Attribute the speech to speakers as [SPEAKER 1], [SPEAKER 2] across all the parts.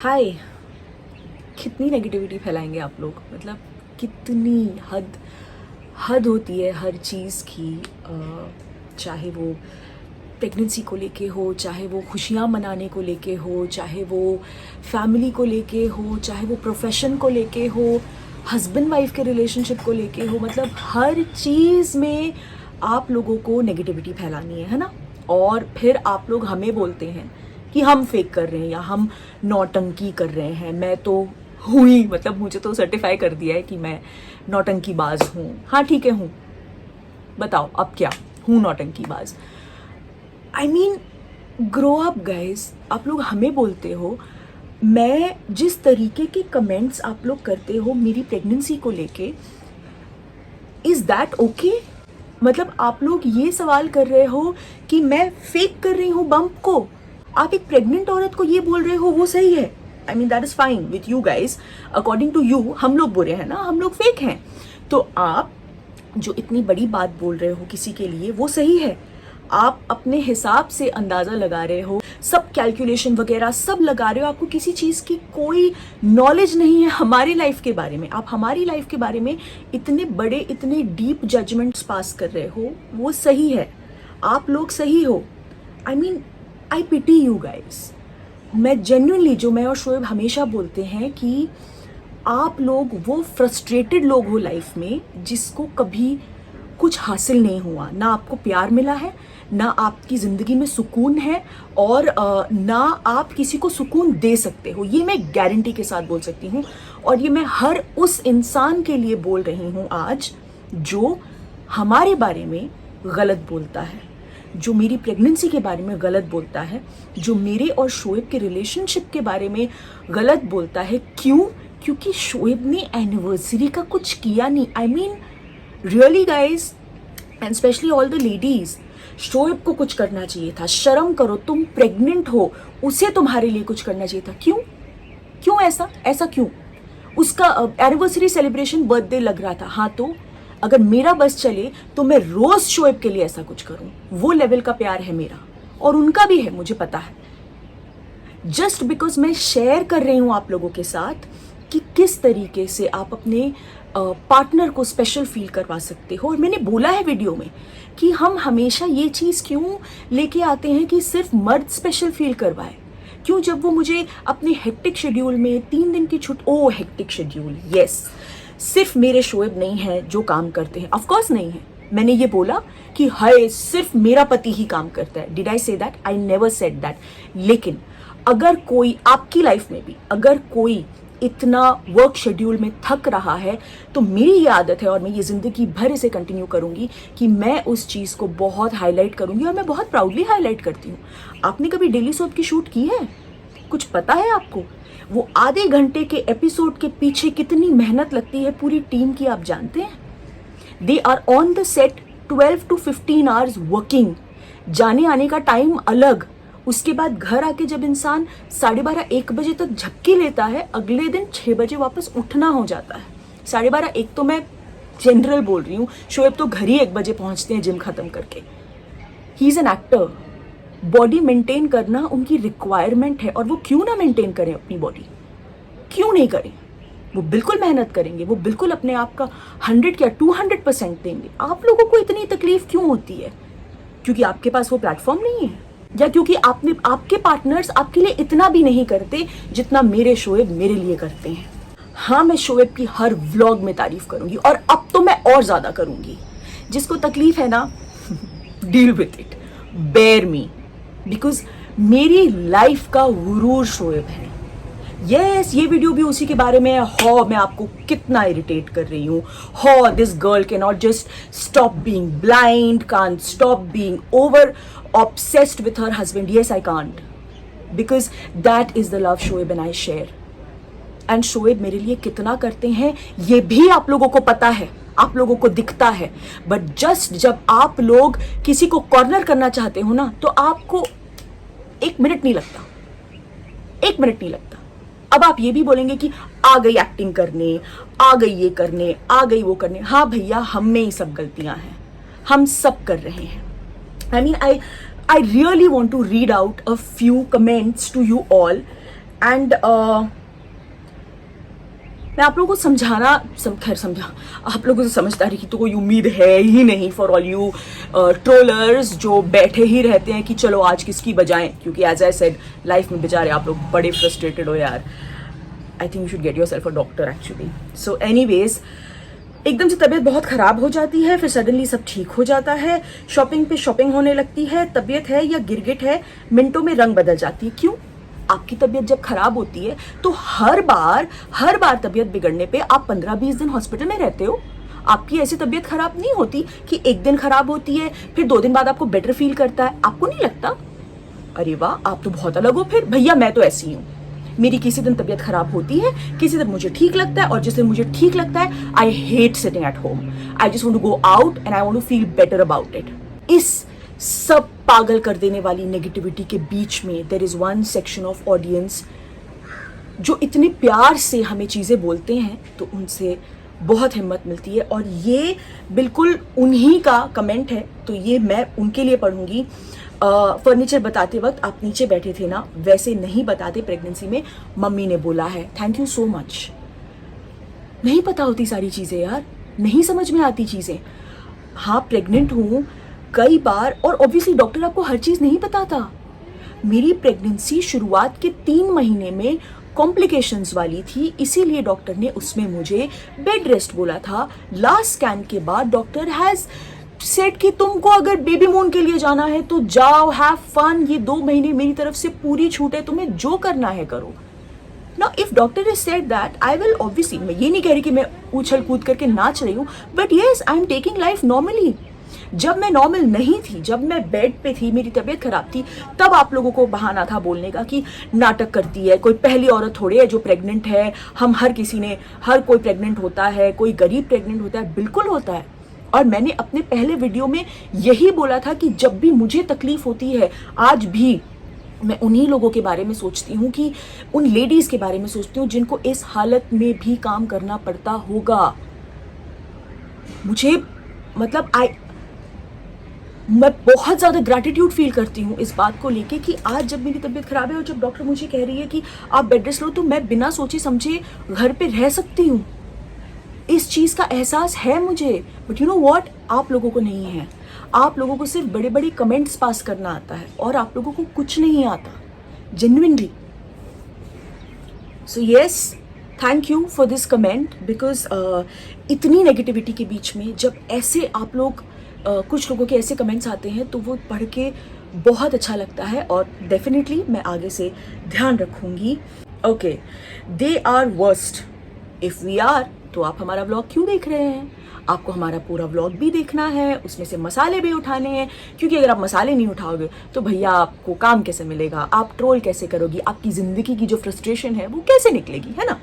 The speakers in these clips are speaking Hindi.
[SPEAKER 1] हाय। कितनी नेगेटिविटी फैलाएंगे आप लोग? मतलब कितनी हद हद होती है हर चीज़ की। चाहे वो प्रेगनेंसी को लेके हो, चाहे वो खुशियाँ मनाने को लेके हो, चाहे वो फैमिली को लेके हो, चाहे वो प्रोफेशन को लेके हो, हस्बैंड वाइफ के रिलेशनशिप को लेके हो। मतलब हर चीज़ में आप लोगों को नेगेटिविटी फैलानी है ना। और फिर आप लोग हमें बोलते हैं कि हम फेक कर रहे हैं या हम नौटंकी कर रहे हैं। मैं तो हुई, मतलब मुझे तो सर्टिफाई कर दिया है कि मैं नौटंकीबाज हूँ। हाँ ठीक है, हूँ। बताओ अब क्या हूँ? नौटंकीबाज। I mean grow up guys. आप लोग हमें बोलते हो, मैं जिस तरीके के कमेंट्स आप लोग करते हो मेरी प्रेगनेंसी को लेके, इज दैट ओके? मतलब आप लोग ये सवाल कर रहे हो कि मैं फेक कर रही हूँ बम्प को। आप एक प्रेग्नेंट औरत को ये बोल रहे हो वो सही है? I mean that is fine with you guys. According to you हम लोग बुरे हैं ना, हम लोग फेक हैं। तो आप जो इतनी बड़ी बात बोल रहे हो किसी के लिए वो सही है। आप अपने हिसाब से अंदाज़ा लगा रहे हो, सब कैलकुलेशन वगैरह सब लगा रहे हो। आपको किसी चीज़ की कोई नॉलेज नहीं है हमारी लाइफ के बारे में। आप हमारी लाइफ के बारे में इतने बड़े इतने डीप जजमेंट्स पास कर रहे हो, वो सही है। आप लोग सही हो। I mean I pity you guys. मैं जेन्युइनली, जो मैं और शोएब हमेशा बोलते हैं कि आप लोग वो फ्रस्ट्रेटेड लोग हो लाइफ में जिसको कभी कुछ हासिल नहीं हुआ। ना आपको प्यार मिला है, ना आपकी ज़िंदगी में सुकून है, और ना आप किसी को सुकून दे सकते हो। ये मैं गारंटी के साथ बोल सकती हूँ। और ये मैं हर उस इंसान के लिए बोल रही हूँ आज जो हमारे बारे में गलत बोलता है, जो मेरी प्रेगनेंसी के बारे में गलत बोलता है, जो मेरे और शोएब के रिलेशनशिप के बारे में गलत बोलता है। क्यों? क्योंकि शोएब ने एनिवर्सरी का कुछ किया नहीं। I mean really guys, and specially all the ladies, Shoaib को कुछ करना चाहिए था। शर्म करो, तुम प्रेग्नेंट हो, उसे तुम्हारे लिए कुछ करना चाहिए था। क्यों? क्यों ऐसा क्यों? उसका एनिवर्सरी सेलिब्रेशन बर्थडे लग रहा था। हाँ तो अगर मेरा बस चले तो मैं रोज शोएब के लिए ऐसा कुछ करूं। वो लेवल का प्यार है मेरा, और उनका भी है, मुझे पता है। जस्ट बिकॉज मैं शेयर कर रही हूं आप लोगों के साथ कि किस तरीके से आप अपने पार्टनर को स्पेशल फील करवा सकते हो। और मैंने बोला है वीडियो में कि हम हमेशा ये चीज़ क्यों लेके आते हैं कि सिर्फ मर्द स्पेशल फील करवाए। क्यों? जब वो मुझे अपने हेक्टिक शेड्यूल में 3 दिन की छुट्टी, हेक्टिक शेड्यूल, यस, सिर्फ मेरे शोएब नहीं है जो काम करते हैं। ऑफकोर्स नहीं है। मैंने ये बोला कि हाय सिर्फ मेरा पति ही काम करता है। Did I say that? I never said that. लेकिन अगर कोई आपकी लाइफ में भी अगर कोई इतना वर्क शेड्यूल में थक रहा है, तो मेरी ये आदत है और मैं ये ज़िंदगी भर इसे कंटिन्यू करूँगी कि मैं उस चीज़ को बहुत हाईलाइट करूँगी, और मैं बहुत प्राउडली हाईलाइट करती हूँ। आपने कभी डेली सोप की शूट की है? कुछ पता है आपको? वो आधे घंटे के एपिसोड के पीछे कितनी मेहनत लगती है पूरी टीम की, आप जानते हैं? They are on the set 12 to 15 hours working. जाने आने का टाइम अलग, उसके बाद घर आके जब इंसान 12:30-1 बजे तक झपकी लेता है, अगले दिन 6 बजे वापस उठना हो जाता है। 12:30-1 तो मैं जनरल बोल रही हूँ, शोएब तो घर ही 1 बजे पहुंचते हैं जिम खत्म करके। He is an actor. Body maintain करना उनकी रिक्वायरमेंट है, और वो क्यों ना मेंटेन करें अपनी बॉडी? क्यों नहीं करें? वो बिल्कुल मेहनत करेंगे, वो बिल्कुल अपने आप का 100 या 200% देंगे। आप लोगों को इतनी तकलीफ क्यों होती है? क्योंकि आपके पास वो प्लेटफॉर्म नहीं है, या क्योंकि आपके पार्टनर्स आपके लिए इतना भी नहीं करते जितना मेरे शोएब मेरे लिए करते हैं। हाँ, मैं शोएब की हर व्लॉग में तारीफ करूंगी, और अब तो मैं और ज्यादा करूंगी। जिसको तकलीफ है ना, deal with it, bear me, because मेरी लाइफ का गुरूर शोएब है। यस, ये वीडियो भी उसी के बारे में है। हो मैं आपको कितना इरिटेट कर रही हूँ। हो this girl can not just stop being blind, can't stop being over obsessed with her husband. Yes, I can't, because that is the love Shoaib and I share. And Shoaib मेरे लिए कितना करते हैं ये भी आप लोगों को पता है, आप लोगों को दिखता है। बट जस्ट जब आप लोग किसी को कॉर्नर करना चाहते हो ना, तो आपको 1 मिनट नहीं लगता, 1 मिनट नहीं लगता। अब आप ये भी बोलेंगे कि आ गई एक्टिंग करने, आ गई ये करने, आ गई वो करने। हाँ भैया, हम में ही सब गलतियां हैं, हम सब कर रहे हैं। I mean, I really want to read out a few comments to you all and मैं आप लोगों को खैर समझा, आप लोगों से समझदारी की तो कोई उम्मीद है ही नहीं फॉर ऑल यू ट्रोलर्स जो बैठे ही रहते हैं कि चलो आज किसकी बजाएं, क्योंकि एज आई सेड लाइफ में बेचारे आप लोग बड़े फ्रस्ट्रेटेड हो यार. I think you should get your self a doctor actually. So anyways, एकदम से तबीयत बहुत ख़राब हो जाती है, फिर सडनली सब ठीक हो जाता है, शॉपिंग पे शॉपिंग होने लगती है, तबीयत है या गिरगिट है मिनटों में रंग बदल जाती है. क्यों? आपकी तबीयत जब खराब होती है तो हर बार तबीयत बिगड़ने पे आप 15-20 दिन हॉस्पिटल में रहते हो. आपकी ऐसी तबीयत खराब नहीं होती कि एक दिन खराब होती है फिर 2 दिन बाद आपको बेटर फील करता है. आपको नहीं लगता? अरे वाह, आप तो बहुत अलग हो फिर. भैया मैं तो ऐसी हूँ, मेरी किसी दिन तबीयत खराब होती है, किसी दिन मुझे ठीक लगता है, और जिस दिन मुझे ठीक लगता है I hate sitting at home. I just want to go out and I want to feel better about it. इस सब पागल कर देने वाली नेगेटिविटी के बीच में there is one section of audience जो इतने प्यार से हमें चीज़ें बोलते हैं तो उनसे बहुत हिम्मत मिलती है. और ये बिल्कुल उन्हीं का कमेंट है, तो ये मैं उनके लिए पढ़ूंगी. फर्नीचर बताते वक्त आप नीचे बैठे थे ना, वैसे नहीं बताते प्रेगनेंसी में, मम्मी ने बोला है. Thank you so much. नहीं पता होती सारी चीज़ें यार, नहीं समझ में आती चीज़ें. हाँ प्रेग्नेंट हूँ कई बार, और ऑब्वियसली डॉक्टर आपको हर चीज़ नहीं बताता. मेरी प्रेगनेंसी शुरुआत के 3 महीने में कॉम्प्लिकेशंस वाली थी, इसीलिए डॉक्टर ने उसमें मुझे बेड रेस्ट बोला था. लास्ट स्कैन के बाद डॉक्टर हैज़ सेड कि तुमको अगर बेबी मून के लिए जाना है तो जाओ, हैव फन. ये 2 महीने मेरी तरफ से पूरी छूट है, तुम्हें जो करना है करो. Now, if doctor has said that, I will obviously, मैं ये नहीं कह रही कि मैं उछल कूद करके नाच रही हूँ, but yes, I am taking life normally. जब मैं नॉर्मल नहीं थी, जब मैं बेड पे थी, मेरी तबीयत खराब थी, तब आप लोगों को बहाना था बोलने का कि नाटक करती है, कोई पहली औरत थोड़ी है जो प्रेग्नेंट है. हम हर कोई प्रेग्नेंट होता है, कोई गरीब प्रेग्नेंट होता है, बिल्कुल होता है. और मैंने अपने पहले वीडियो में यही बोला था कि जब भी मुझे तकलीफ होती है, आज भी मैं उन्हीं लोगों के बारे में सोचती हूँ, कि उन लेडीज़ के बारे में सोचती हूँ जिनको इस हालत में भी काम करना पड़ता होगा. मुझे मतलब मैं बहुत ज़्यादा ग्रैटिट्यूड फील करती हूँ इस बात को लेके कि आज जब मेरी तबीयत ख़राब है और जब डॉक्टर मुझे कह रही है कि आप बेड रेस्ट लो, तो मैं बिना सोचे समझे घर पे रह सकती हूँ. इस चीज़ का एहसास है मुझे. बट यू नो वॉट, आप लोगों को नहीं है. आप लोगों को सिर्फ बड़े बड़े कमेंट्स पास करना आता है और आप लोगों को कुछ नहीं आता, genuinely. So yes, thank you for this comment, because इतनी नेगेटिविटी के बीच में जब ऐसे आप लोग कुछ लोगों के ऐसे कमेंट्स आते हैं तो वो पढ़ के बहुत अच्छा लगता है, और डेफिनेटली मैं आगे से ध्यान रखूँगी. Okay, they are worst if we are. तो आप हमारा व्लॉग क्यों देख रहे हैं? आपको हमारा पूरा व्लॉग भी देखना है, उसमें से मसाले भी उठाने हैं, क्योंकि अगर आप मसाले नहीं उठाओगे तो भैया आपको काम कैसे मिलेगा, आप ट्रोल कैसे करोगी, आपकी ज़िंदगी की जो फ्रस्ट्रेशन है वो कैसे निकलेगी, है ना.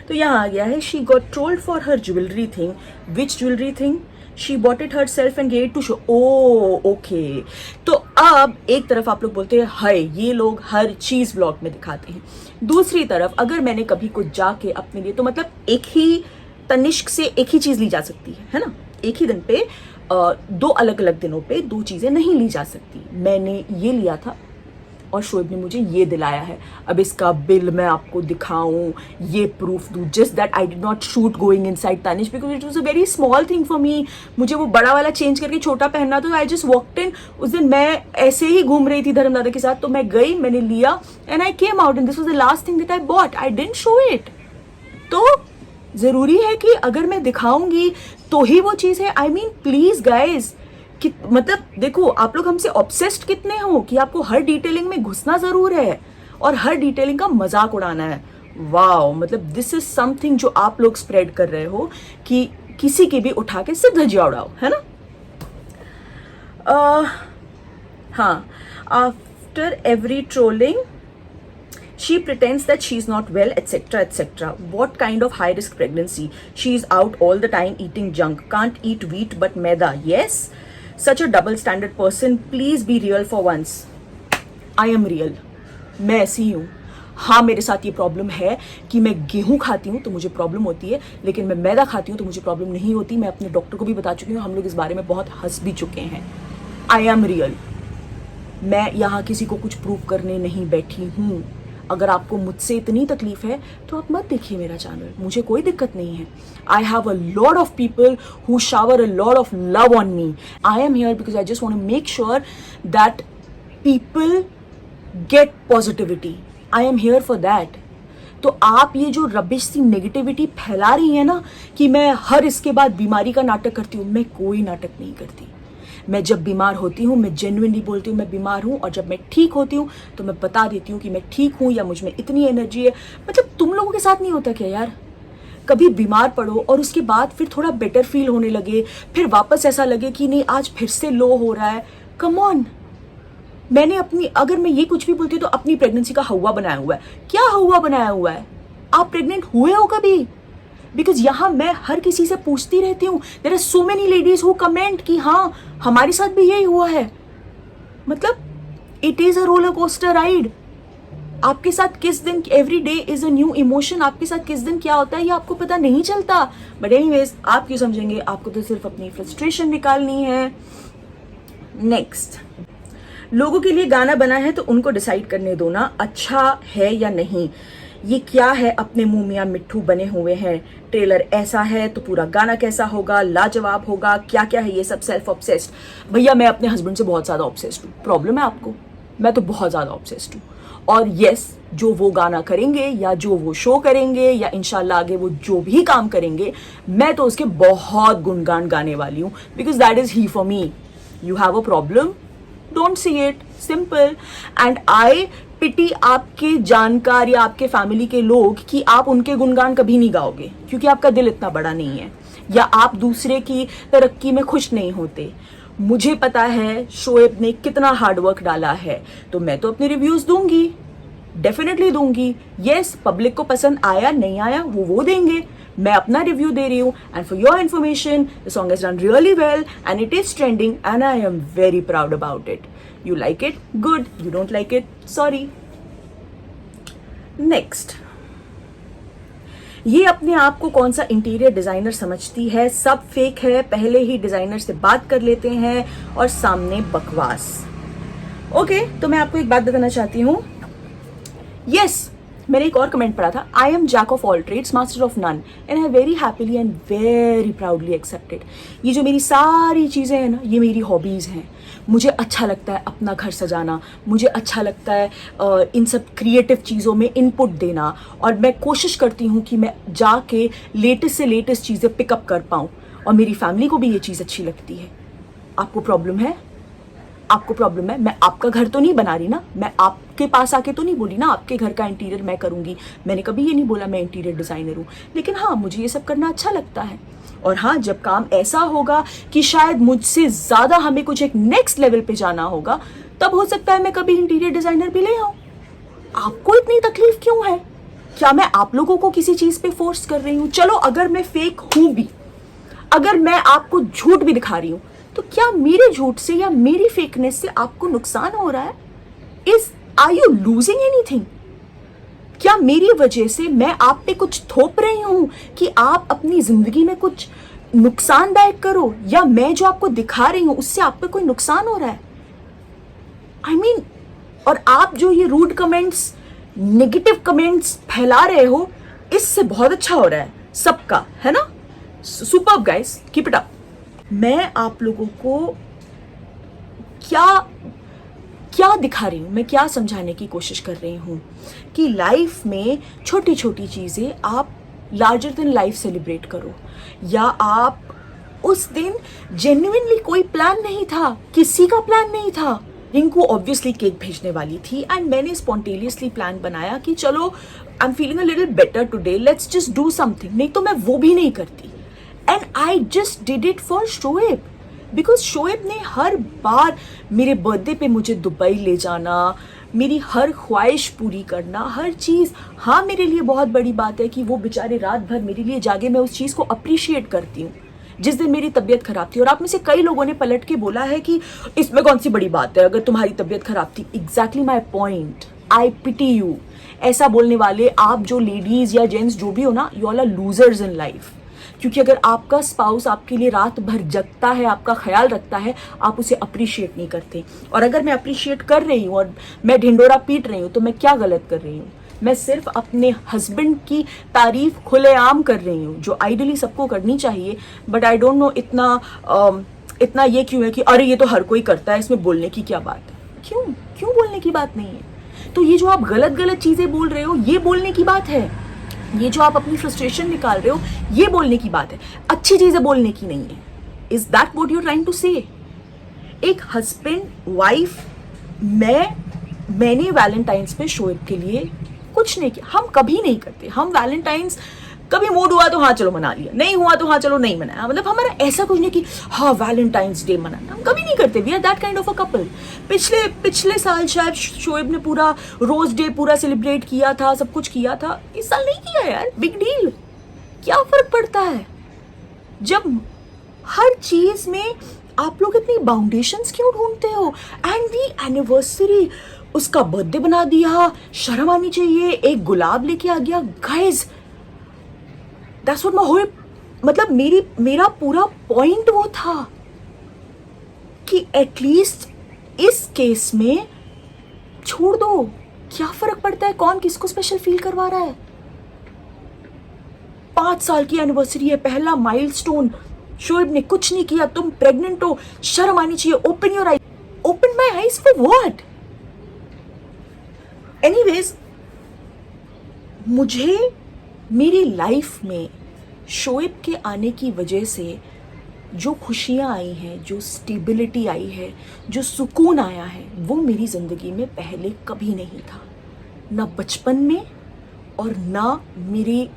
[SPEAKER 1] तो यहाँ आ गया है, she got trolled for her jewellery thing. Which jewellery thing? She bought it herself and gave it to show. Oh okay. तो अब एक तरफ आप लोग बोलते हैं हाय ये लोग हर चीज़ व्लॉग में दिखाते हैं, दूसरी तरफ अगर मैंने कभी कुछ जाके अपने लिए, तो मतलब एक ही तनिष्क से एक ही चीज़ ली जा सकती है ना. एक ही दिन पे 2 अलग अलग दिनों पे 2 चीज़ें नहीं ली जा सकती. मैंने ये लिया था और शोएब ने मुझे ये दिलाया है. अब इसका बिल मैं आपको दिखाऊं, ये प्रूफ दूं, just that I did not shoot going inside Tanish because it was a very small thing for me. मुझे वो बड़ा वाला चेंज करके छोटा पहनना, तो आई जस्ट वॉकड इन. उस दिन मैं ऐसे ही घूम रही थी धर्मदादा के साथ, तो मैं गई, मैंने लिया and I came out and this was the last thing that I bought. I didn't show it. तो ज़रूरी है कि अगर मैं दिखाऊंगी तो ही वो चीज़ है. आई मीन प्लीज़ गाइज, कि मतलब देखो आप लोग हमसे ऑब्सेस्ड कितने हो कि आपको हर डिटेलिंग में घुसना ज़रूर है और हर डिटेलिंग का मजाक उड़ाना है. वाओ, मतलब दिस इज समथिंग जो आप लोग स्प्रेड कर रहे हो कि किसी की भी उठा के सिर्फ धजिया उड़ाओ, है ना. हाँ, after every trolling she pretends that she's not well, etc., etc. What kind of high risk pregnancy? She's out all the time eating junk, can't eat wheat but maida. Yes, such a double standard person. Please be real for once. I am real. मैं ऐसी हूँ. हाँ, मेरे साथ ये प्रॉब्लम है कि मैं गेहूँ खाती हूँ तो मुझे प्रॉब्लम होती है, लेकिन मैं मैदा खाती हूँ तो मुझे प्रॉब्लम नहीं होती. मैं अपने डॉक्टर को भी बता चुकी हूँ, हम लोग इस बारे में बहुत हंस भी चुके हैं. I am real. मैं यहाँ किसी को कुछ प्रूव करने नहीं बैठी हूँ. अगर आपको मुझसे इतनी तकलीफ है तो आप मत देखिए मेरा चैनल, मुझे कोई दिक्कत नहीं है. I have a lot of people who shower a lot of love on me. I am here because I just want to make sure that people get positivity. I am here for that. तो आप ये जो रबिश सी नेगेटिविटी फैला रही है ना कि मैं हर इसके बाद बीमारी का नाटक करती हूँ, मैं कोई नाटक नहीं करती. मैं जब बीमार होती हूँ मैं जेन्युइनली बोलती हूँ मैं बीमार हूँ, और जब मैं ठीक होती हूँ तो मैं बता देती हूँ कि मैं ठीक हूँ या मुझ में इतनी एनर्जी है. मतलब तुम लोगों के साथ नहीं होता क्या यार? कभी बीमार पड़ो और उसके बाद फिर थोड़ा बेटर फील होने लगे, फिर वापस ऐसा लगे कि नहीं आज फिर से लो हो रहा है. Come on. मैंने अपनी, अगर मैं ये कुछ भी बोलती हूँ तो अपनी प्रेगनेंसी का हवा बनाया हुआ है. क्या हवा बनाया हुआ है? आप प्रेग्नेंट हुए हो कभी? बिकॉज यहाँ मैं हर किसी से पूछती रहती हूँ. There are so many ladies who comment कि हाँ हमारे साथ भी यही हुआ है. मतलब it is a roller coaster ride. आपके साथ किस दिन, every day is a new emotion. आपके साथ किस दिन क्या होता है ये आपको पता नहीं चलता. बट एनीवेज आप क्यों समझेंगे, आपको तो सिर्फ अपनी फ्रस्ट्रेशन निकालनी है. नेक्स्ट, लोगों के लिए गाना बना है तो उनको डिसाइड करने दो ना अच्छा है या नहीं. ये क्या है अपने मुंह मियां मिट्ठू बने हुए हैं. ट्रेलर ऐसा है तो पूरा गाना कैसा होगा, लाजवाब होगा. क्या क्या है ये सब सेल्फ ऑब्सेस्ड. भैया मैं अपने हस्बैंड से बहुत ज्यादा ऑब्सेस्ड हूँ. प्रॉब्लम है आपको? मैं तो बहुत ज्यादा ऑब्सेस्ड हूँ. और यस, जो वो गाना करेंगे या जो वो शो करेंगे या इंशाल्लाह आगे वो जो भी काम करेंगे, मैं तो उसके बहुत गुणगान गाने वाली हूँ. Because that is he for me. You have a problem, don't see it. Simple. And I pity आपके जानकार या आपके फैमिली के लोग कि आप उनके गुणगान कभी नहीं गाओगे क्योंकि आपका दिल इतना बड़ा नहीं है, या आप दूसरे की तरक्की में खुश नहीं होते. मुझे पता है शोएब ने कितना हार्डवर्क डाला है, तो मैं तो अपने रिव्यूज दूंगी, डेफिनेटली दूंगी. यस, पब्लिक को पसंद आया नहीं आया वो देंगे. मैं अपना रिव्यू दे रही हूँ. And for your information the song is done really well and it is trending and I am very proud about it. You like it? Good. You don't like it? Sorry. Next. ये अपने आप को कौन सा इंटीरियर डिजाइनर समझती है? सब फेक है. पहले ही डिजाइनर से बात कर लेते हैं और सामने बकवास. ओके, तो मैं आपको एक बात बताना चाहती हूँ. यस, मैंने एक और कमेंट पढ़ा था. I am jack of all trades master of none and I very happily and very proudly accepted. ये जो मेरी सारी चीज़ें हैं ना, ये मेरी हॉबीज़ हैं. मुझे अच्छा लगता है अपना घर सजाना, मुझे अच्छा लगता है इन सब क्रिएटिव चीज़ों में इनपुट देना, और मैं कोशिश करती हूँ कि मैं जाके लेटेस्ट से लेटेस्ट चीज़ें पिकअप कर पाऊँ, और मेरी फैमिली को भी ये चीज़ अच्छी लगती है. आपको प्रॉब्लम है? आपको प्रॉब्लम है? मैं आपका घर तो नहीं बना रही ना, मैं आपके पास आके तो नहीं बोली ना आपके घर का इंटीरियर मैं करूँगी. मैंने कभी ये नहीं बोला मैं इंटीरियर डिज़ाइनर हूँ. लेकिन हाँ, मुझे ये सब करना अच्छा लगता है. और हाँ, जब काम ऐसा होगा कि शायद मुझसे ज़्यादा हमें कुछ एक नेक्स्ट लेवल पे जाना होगा, तब हो सकता है मैं कभी इंटीरियर डिज़ाइनर भी ले आऊँ. आपको इतनी तकलीफ क्यों है? क्या मैं आप लोगों को किसी चीज़ पे फोर्स कर रही हूँ? चलो अगर मैं फेक हूँ भी, अगर मैं आपको झूठ भी दिखा रही हूँ, तो क्या मेरे झूठ से या मेरी फेकनेस से आपको नुकसान हो रहा है? Are you losing anything? क्या मेरी वजह से मैं आप पे कुछ थोप रही हूं कि आप अपनी जिंदगी में कुछ नुकसानदायक करो, या मैं जो आपको दिखा रही हूं उससे आप पे कोई नुकसान हो रहा है? आई मीन, और आप जो ये रूड कमेंट्स, नेगेटिव कमेंट्स फैला रहे हो, इससे बहुत अच्छा हो रहा है सबका, है ना? Superb guys, keep it up. मैं आप लोगों को क्या दिखा रही हूँ, मैं क्या समझाने की कोशिश कर रही हूँ कि लाइफ में छोटी छोटी चीज़ें आप लार्जर देन लाइफ सेलिब्रेट करो. या आप उस दिन जेन्युइनली, कोई प्लान नहीं था, किसी का प्लान नहीं था. रिंकू ऑब्वियसली केक भेजने वाली थी एंड मैंने स्पॉन्टेनियसली प्लान बनाया कि चलो I am feeling a little better today, let's just do something. नहीं तो मैं वो भी नहीं करती. And I just did it for Shoaib, because Shoaib ने हर बार मेरे बर्थडे पे मुझे दुबई ले जाना, मेरी हर ख्वाहिश पूरी करना, हर चीज़. हाँ, मेरे लिए बहुत बड़ी बात है कि वो बेचारे रात भर मेरे लिए जागे. मैं उस चीज़ को अप्रिशिएट करती हूँ. जिस दिन मेरी तबीयत खराब थी, और आप में से कई लोगों ने पलट के बोला है कि इसमें कौन सी बड़ी बात है अगर तुम्हारी तबीयत खराब थी. Exactly my point. I pity you. ऐसा बोलने वाले आप जो लेडीज या जेंट्स जो भी हो ना, you all are losers in life. क्योंकि अगर आपका स्पाउस आपके लिए रात भर जगता है, आपका ख्याल रखता है, आप उसे अप्रिशिएट नहीं करते. और अगर मैं अप्रिशिएट कर रही हूँ और मैं ढिंडोरा पीट रही हूँ, तो मैं क्या गलत कर रही हूँ? मैं सिर्फ अपने हस्बैंड की तारीफ खुलेआम कर रही हूँ, जो आइडियली सबको करनी चाहिए, बट आई डोंट नो इतना ये क्यों है कि अरे ये तो हर कोई करता है, इसमें बोलने की क्या बात है। क्यों क्यों बोलने की बात नहीं है? तो ये जो आप गलत गलत चीजें बोल रहे हो, ये बोलने की बात है। ये जो आप अपनी फ्रस्ट्रेशन निकाल रहे हो, ये बोलने की बात है, अच्छी चीजें बोलने की नहीं है। Is that what you are trying to say? एक हस्बैंड वाइफ, मैंने वैलेंटाइंस पे शोएब के लिए कुछ नहीं किया। हम कभी नहीं करते। हम वैलेंटाइंस कभी मूड हुआ तो हाँ चलो मना लिया, नहीं हुआ तो हाँ चलो नहीं मनाया। मतलब हमारा ऐसा कुछ नहीं कि हाँ वैलेंटाइंस डे मनाना, हम कभी नहीं करते। We are that kind of a couple. पिछले साल शायद शोएब ने पूरा रोज डे पूरा सेलिब्रेट किया था, सब कुछ किया था। इस साल नहीं किया यार, बिग डील, क्या फर्क पड़ता है? जब हर चीज में आप लोग इतनी बाउंडेशंस क्यों ढूंढते हो? एंड दी एनिवर्सरी, उसका बर्थडे बना दिया, शर्म आनी चाहिए, एक गुलाब लेके आ गया। Guys, that's what my whole, मतलब मेरा पूरा पॉइंट वो था कि एटलीस्ट इस केस में छोड़ दो। क्या फर्क पड़ता है कौन किसको स्पेशल फील करवा रहा है? 5 साल की एनिवर्सरी है, पहला माइलस्टोन। शोएब ने कुछ नहीं किया, तुम प्रेग्नेंट हो, शर्म आनी चाहिए। Open your eyes. Open my eyes for what? Anyways, मुझे मेरी लाइफ में शोएब के आने की वजह से जो खुशियाँ आई हैं, जो स्टेबिलिटी आई है, जो सुकून आया है, वो मेरी ज़िंदगी में पहले कभी नहीं था। ना बचपन में और ना मेरे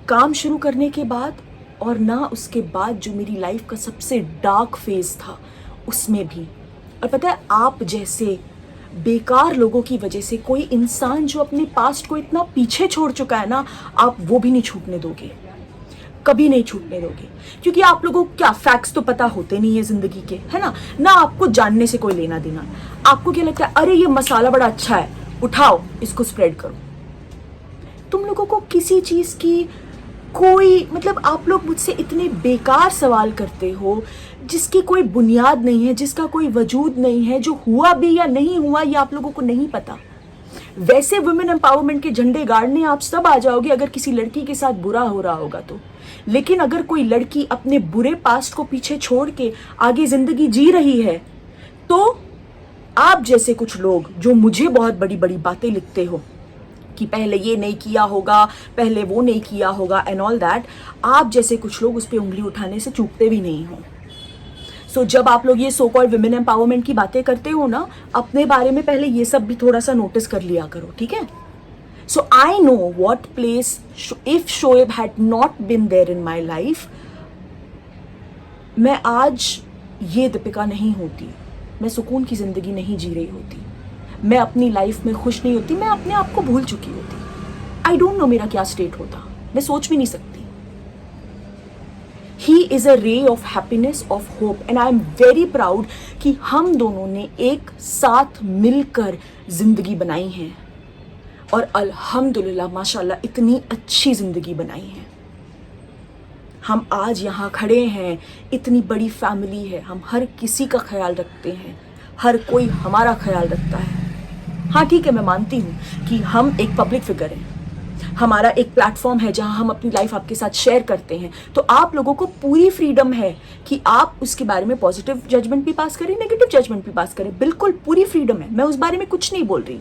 [SPEAKER 1] काम शुरू करने के बाद, और ना उसके बाद जो मेरी लाइफ का सबसे डार्क फेज था उसमें भी। और पता है, आप जैसे बेकार लोगों की वजह से कोई इंसान जो अपने पास्ट को इतना पीछे छोड़ चुका है ना, आप वो भी नहीं छूटने दोगे, कभी नहीं छूटने दोगे। क्योंकि आप लोगों को क्या फैक्ट्स तो पता होते नहीं है जिंदगी के, है ना आपको जानने से कोई लेना देना। आपको क्या लगता है, अरे ये मसाला बड़ा अच्छा है, उठाओ इसको स्प्रेड करो। तुम लोगों को किसी चीज की कोई, मतलब आप लोग मुझसे इतने बेकार सवाल करते हो जिसकी कोई बुनियाद नहीं है, जिसका कोई वजूद नहीं है, जो हुआ भी या नहीं हुआ ये आप लोगों को नहीं पता। वैसे वुमेन एम्पावरमेंट के झंडे गाड़ने आप सब आ जाओगे अगर किसी लड़की के साथ बुरा हो रहा होगा तो। लेकिन अगर कोई लड़की अपने बुरे पास्ट को पीछे छोड़ के आगे जिंदगी जी रही है, तो आप जैसे कुछ लोग जो मुझे बहुत बड़ी बड़ी बातें लिखते हो कि पहले ये नहीं किया होगा, पहले वो नहीं किया होगा एंड ऑल दैट, आप जैसे कुछ लोग उस पर उंगली उठाने से चूकते भी नहीं हो। सो जब आप लोग ये सो कॉल्ड विमेन एम्पावरमेंट की बातें करते हो ना, अपने बारे में पहले ये सब भी थोड़ा सा नोटिस कर लिया करो, ठीक है? So I know what place, if Shoaib had not been there in my life, मैं आज ये दीपिका नहीं होती, मैं सुकून की जिंदगी नहीं जी रही होती, मैं अपनी लाइफ में खुश नहीं होती, मैं अपने आप को भूल चुकी होती। आई डोंट नो मेरा क्या स्टेट होता, मैं सोच भी नहीं सकती। He is a ray of happiness, of hope, and I am very proud कि हम दोनों ने एक साथ मिलकर जिंदगी बनाई है, और अल्हम्दुलिल्लाह माशाल्लाह इतनी अच्छी जिंदगी बनाई है। हम आज यहाँ खड़े हैं, इतनी बड़ी फैमिली है, हम हर किसी का ख्याल रखते हैं, हर कोई हमारा ख्याल रखता है। हाँ ठीक है, मैं मानती हूँ कि हम एक पब्लिक फिगर हैं, हमारा एक प्लेटफॉर्म है जहां हम अपनी लाइफ आपके साथ शेयर करते हैं, तो आप लोगों को पूरी फ्रीडम है कि आप उसके बारे में पॉजिटिव जजमेंट भी पास करें, नेगेटिव जजमेंट भी पास करें, बिल्कुल पूरी फ्रीडम है, मैं उस बारे में कुछ नहीं बोल रही।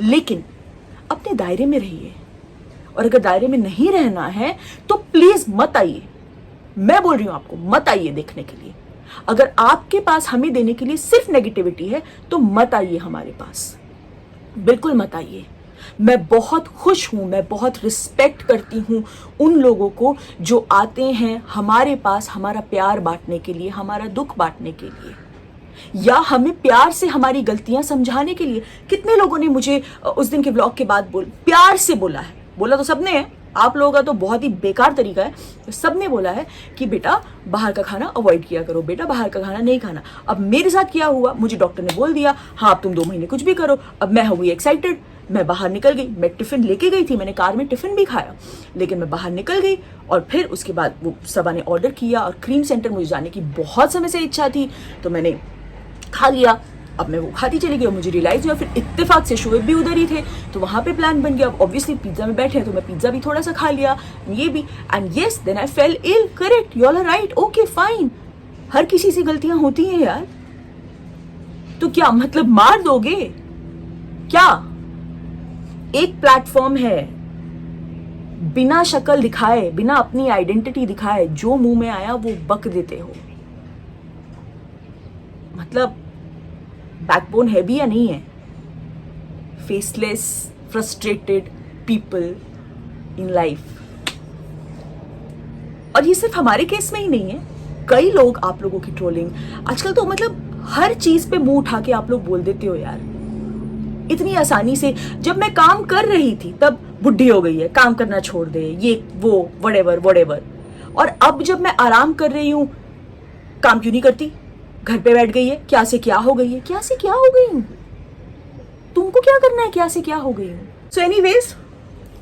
[SPEAKER 1] लेकिन अपने दायरे में रहिए, और अगर दायरे में नहीं रहना है तो प्लीज मत आइए। मैं बोल रही हूं आपको, मत आइए देखने के लिए। अगर आपके पास हमें देने के लिए सिर्फ नेगेटिविटी है तो मत आइए हमारे पास, बिल्कुल मत आइए। मैं बहुत खुश हूं, मैं बहुत रिस्पेक्ट करती हूं उन लोगों को जो आते हैं हमारे पास हमारा प्यार बांटने के लिए, हमारा दुख बांटने के लिए, या हमें प्यार से हमारी गलतियां समझाने के लिए। कितने लोगों ने मुझे उस दिन के व्लॉग के बाद प्यार से बोला है, बोला तो सबने है, आप लोगों का तो बहुत ही बेकार तरीका है, तो सबने बोला है कि बेटा बाहर का खाना अवॉइड किया करो, बेटा बाहर का खाना नहीं खाना। अब मेरे साथ क्या हुआ, मुझे डॉक्टर ने बोल दिया हाँ अब तुम 2 महीने कुछ भी करो। अब मैं हुई एक्साइटेड, मैं बाहर निकल गई, मैं टिफिन लेके गई थी, मैंने कार में टिफिन भी खाया, लेकिन मैं बाहर निकल गई। और फिर उसके बाद वो सबा ने ऑर्डर किया, और क्रीम सेंटर मुझे जाने की बहुत समय से इच्छा थी, तो मैंने खा लिया। अब मैं वो खाती चली गई और मुझे रियलाइज हुआ, फिर इत्तेफाक से शोएब भी उधर ही थे तो वहाँ पे प्लान बन गया। अब ऑब्वियसली पिज्ज़ा में बैठे हैं तो मैं पिज्ज़ा भी थोड़ा सा खा लिया, ये भी, and yes then I fell ill. Correct, you all are right, okay fine, हर किसी से गलतियां होती हैं यार। तो क्या मतलब मार दोगे क्या? एक प्लेटफॉर्म है, बिना शक्ल दिखाए, बिना अपनी आइडेंटिटी दिखाए जो मुंह में आया वो बक देते हो। मतलब बैकबोन है भी या नहीं है? Faceless frustrated people in life. और ये सिर्फ हमारे केस में ही नहीं है, कई लोग आप लोगों की ट्रोलिंग आजकल तो मतलब हर चीज पे मुंह उठा के आप लोग बोल देते हो यार इतनी आसानी से। जब मैं काम कर रही थी तब बुढ़ी हो गई है, काम करना छोड़ दे, ये वो व्हाटएवर। और अब जब मैं आराम कर रही हूं, काम क्यों नहीं करती, घर पे बैठ गई है, क्या से क्या हो गई है, क्या से क्या हो गई हूं, तुमको क्या करना है, क्या से क्या हो गई हूं। सो एनीवेज,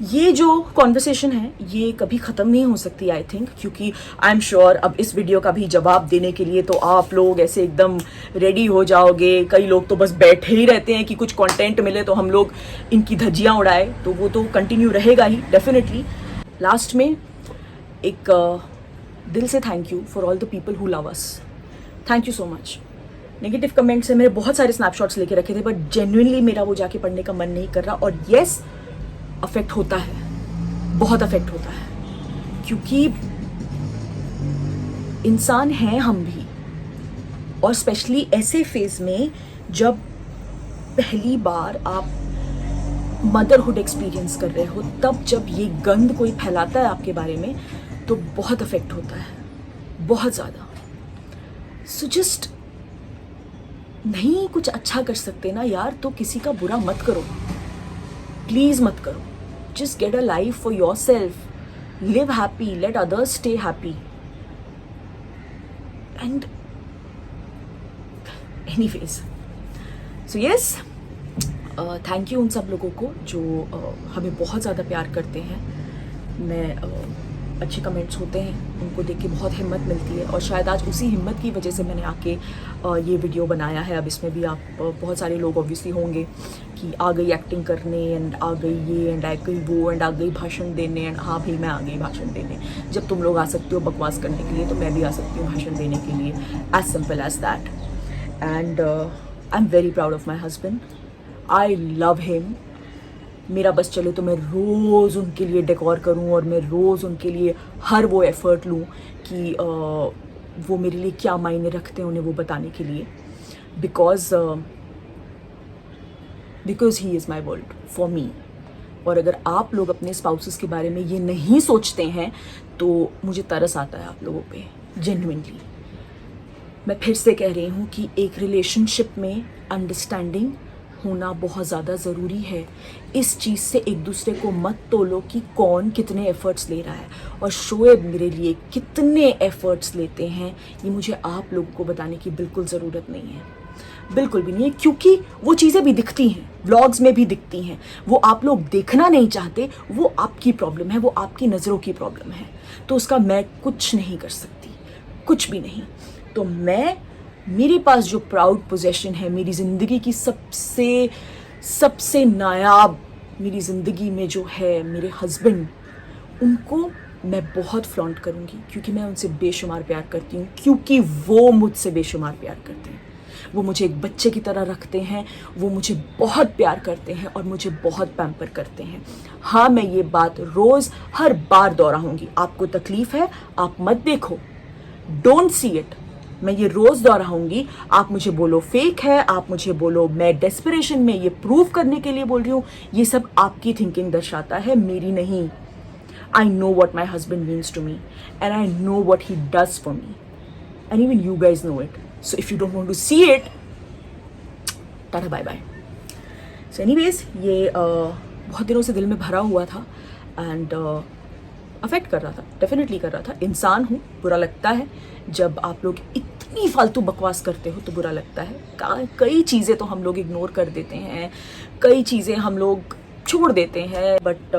[SPEAKER 1] ये जो कॉन्वर्सेशन है ये कभी ख़त्म नहीं हो सकती आई थिंक, क्योंकि आई एम श्योर अब इस वीडियो का भी जवाब देने के लिए तो आप लोग ऐसे एकदम रेडी हो जाओगे। कई लोग तो बस बैठे ही रहते हैं कि कुछ कंटेंट मिले तो हम लोग इनकी धज्जियां उड़ाए, तो वो तो कंटिन्यू रहेगा ही डेफिनेटली। लास्ट में एक दिल से thank you for all the people who love us, thank you so much. Negative comments से मेरे बहुत सारे स्नैपशॉट्स लेके रखे थे बट जेन्युइनली मेरा वो जाके पढ़ने का मन नहीं कर रहा। और येस, अफेक्ट होता है, बहुत अफेक्ट होता है, क्योंकि इंसान हैं हम भी। और स्पेशली ऐसे फेज में जब पहली बार आप मदरहुड एक्सपीरियंस कर रहे हो, तब जब ये गंद कोई फैलाता है आपके बारे में तो बहुत अफेक्ट होता है, बहुत ज़्यादा। सो जस्ट नहीं कुछ अच्छा कर सकते ना यार, तो किसी का बुरा मत करो, प्लीज मत करो। Just get a life for your self, live happy, let others stay happy. And anyways, so yes, thank you उन सब लोगों को जो हमें बहुत ज़्यादा प्यार करते हैं। मैं अच्छे कमेंट्स होते हैं, उनको देख के बहुत हिम्मत मिलती है, और शायद आज उसी हिम्मत की वजह से मैंने आके ये वीडियो बनाया है। अब इसमें भी आप बहुत सारे लोग ऑब्वियसली होंगे कि आ गई एक्टिंग करने, एंड आ गई ये, एंड आ गई वो, एंड आ गई भाषण देने, एंड हाँ भाई मैं आ गई भाषण देने। जब तुम लोग आ सकते हो बकवास करने के लिए तो मैं भी आ सकती हूँ भाषण देने के लिए, as simple as that. And I am very proud of my husband, I love him. मेरा बस चले तो मैं रोज़ उनके लिए डेकोर करूं और मैं रोज़ उनके लिए हर वो एफ़र्ट लूं कि वो मेरे लिए क्या मायने रखते हैं उन्हें वो बताने के लिए, because he is my world for me. और अगर आप लोग अपने स्पाउसेस के बारे में ये नहीं सोचते हैं तो मुझे तरस आता है आप लोगों पे, जेन्युइनली। मैं फिर से कह रही हूँ कि एक रिलेशनशिप में अंडरस्टैंडिंग होना बहुत ज़्यादा ज़रूरी है। इस चीज़ से एक दूसरे को मत तोलो कि कौन कितने एफ़र्ट्स ले रहा है, और शोएब मेरे लिए कितने एफ़र्ट्स लेते हैं ये मुझे आप लोगों को बताने की बिल्कुल ज़रूरत नहीं है, बिल्कुल भी नहीं है, क्योंकि वो चीज़ें भी दिखती हैं, व्लॉग्स में भी दिखती हैं। वो आप लोग देखना नहीं चाहते, वो आपकी प्रॉब्लम है, वो आपकी नज़रों की प्रॉब्लम है, तो उसका मैं कुछ नहीं कर सकती, कुछ भी नहीं। तो मेरे पास जो प्राउड पोजेशन है, मेरी ज़िंदगी की सबसे नायाब मेरी ज़िंदगी में जो है मेरे हस्बैंड, उनको मैं बहुत फ्लॉन्ट करूँगी, क्योंकि मैं उनसे बेशुमार प्यार करती हूँ, क्योंकि वो मुझसे बेशुमार प्यार करते हैं। वो मुझे एक बच्चे की तरह रखते हैं, वो मुझे बहुत प्यार करते हैं और मुझे बहुत पैम्पर करते हैं। हाँ, मैं ये बात रोज़ हर बार दोहराऊँगी। आपको तकलीफ़ है, आप मत देखो, डोंट सी इट। मैं ये रोज़ दोहराऊंगी। आप मुझे बोलो फेक है, आप मुझे बोलो मैं डेस्परेशन में ये प्रूव करने के लिए बोल रही हूँ, ये सब आपकी थिंकिंग दर्शाता है, मेरी नहीं। I know what my husband means to me and I know what he does for me, and even you guys know it. So if you don't want to see it, tata bye bye. So anyways, ये बहुत दिनों से दिल में भरा हुआ था एंड अफेक्ट कर रहा था, डेफिनेटली कर रहा था। इंसान हूँ, बुरा लगता है जब आप लोग इतनी फालतू बकवास करते हो, तो बुरा लगता है। कई चीज़ें तो हम लोग इग्नोर कर देते हैं, कई चीज़ें हम लोग छोड़ देते हैं, बट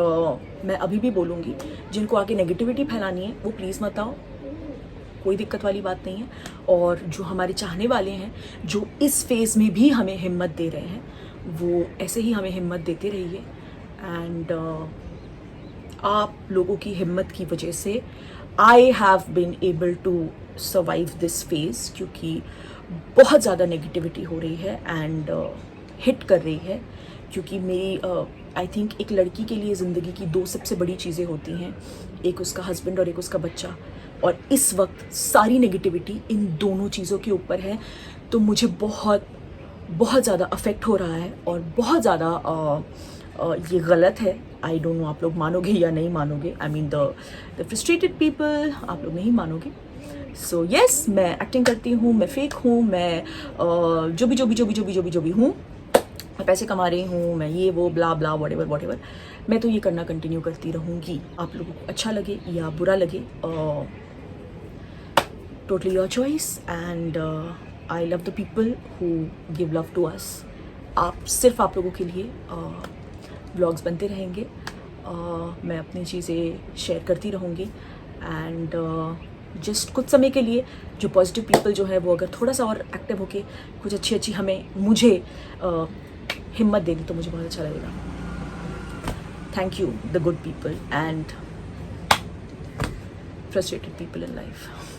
[SPEAKER 1] मैं अभी भी बोलूँगी, जिनको आके नेगेटिविटी फैलानी है वो प्लीज़ मत आओ, कोई दिक्कत वाली बात नहीं है। और जो हमारे चाहने वाले हैं, जो इस फेज़ में भी हमें हिम्मत दे रहे हैं, वो ऐसे ही हमें हिम्मत देते रहिए। एंड आप लोगों की हिम्मत की वजह से I have been able to survive this phase, क्योंकि बहुत ज़्यादा नेगेटिविटी हो रही है एंड हिट कर रही है। क्योंकि मेरी आई थिंक एक लड़की के लिए ज़िंदगी की 2 सबसे बड़ी चीज़ें होती हैं, एक उसका हस्बैंड और एक उसका बच्चा। और इस वक्त सारी नेगेटिविटी इन दोनों चीज़ों के ऊपर है। तो मुझे बहुत बहुत ज़्यादा अफेक्ट हो रहा है और बहुत ज़्यादा ये गलत है। आई डोंट नो आप लोग मानोगे या नहीं मानोगे। I mean the frustrated people, आप लोग नहीं मानोगे। सो येस, मैं एक्टिंग करती हूँ, मैं फेक हूँ, मैं जो भी हूँ, मैं पैसे कमा रही हूँ, मैं ये वो ब्ला ब्ला वॉटेवर, मैं तो ये करना कंटिन्यू करती रहूँगी। आप लोगों को अच्छा लगे या बुरा लगे, totally your choice. And I love the people who give love to us. सिर्फ आप लोगों के लिए व्लॉग्स बनते रहेंगे, मैं अपनी चीज़ें शेयर करती रहूँगी। एंड जस्ट कुछ समय के लिए जो पॉजिटिव पीपल जो है वो अगर थोड़ा सा और एक्टिव होके कुछ अच्छी मुझे हिम्मत देगी तो मुझे बहुत अच्छा लगेगा। Thank you the good people and frustrated people in life.